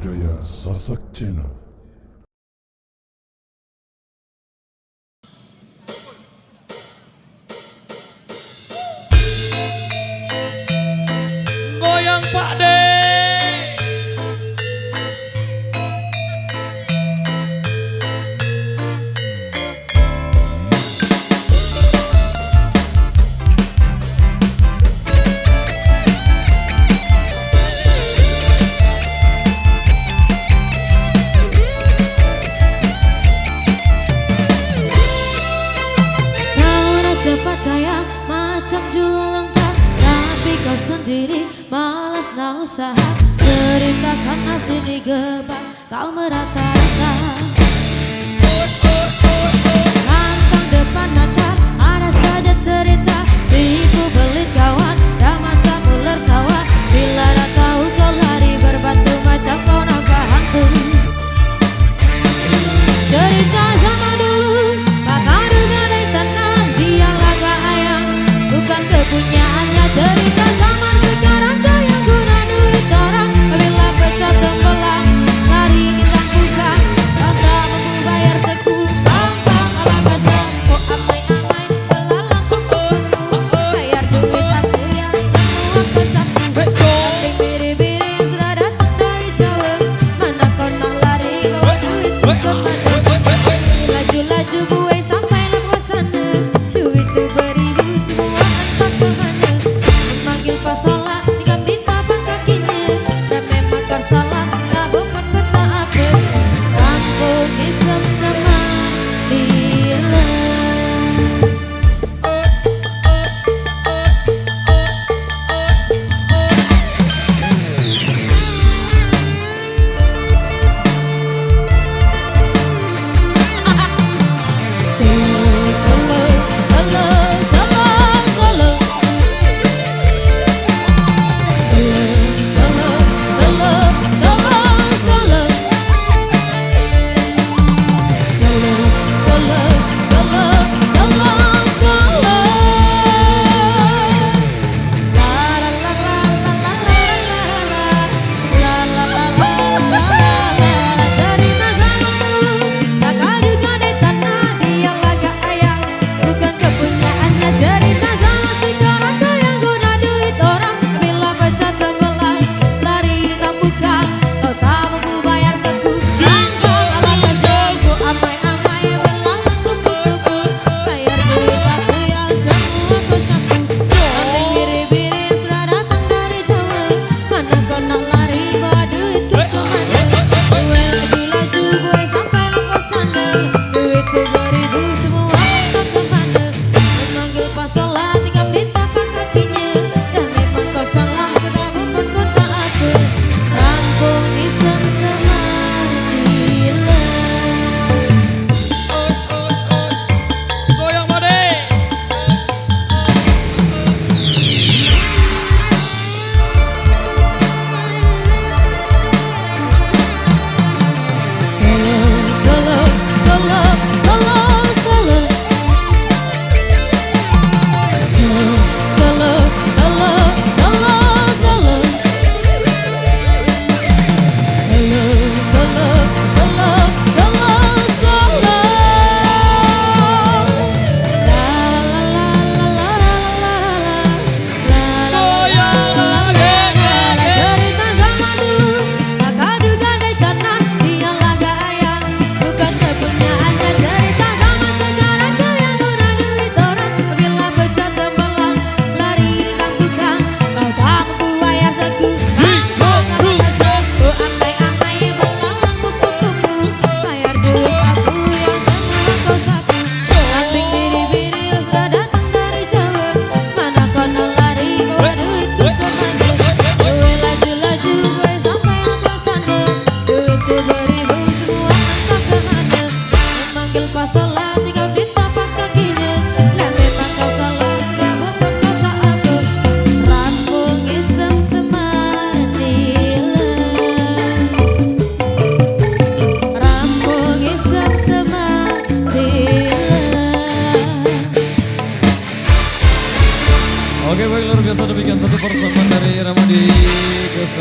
budaya Sasak Channel. Goyang Pak De. Cepat kaya macam jual lengkap, tapi kau sendiri malas nak usaha. Cerita sana sini gebak, kau merata-rata. Kantong depan mata, ada saja cerita. Tipu belit kawan, dah macam ular sawah. Bila dah tahu kau lari berbatu macam kau nampak hantu. Cerita zaman dulu, bakal gadai tenang. Dia laga ayam, bukan kepunyaannya. Cerita zaman sekarang yang guna duit orang. Bila pecah tembelang, lari kita buka. Bangga mampu bayar seku, gampang ala kasar. Kok amai-amai belalang kok bayar duit aku ya semua kesakti.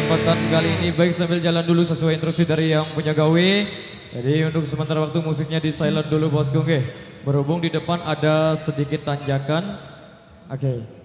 kesempatan kali ini. Baik, sambil jalan dulu sesuai instruksi dari yang punya gawe. Jadi untuk sementara waktu musiknya di silent dulu bosku. Berhubung di depan ada sedikit tanjakan. Oke.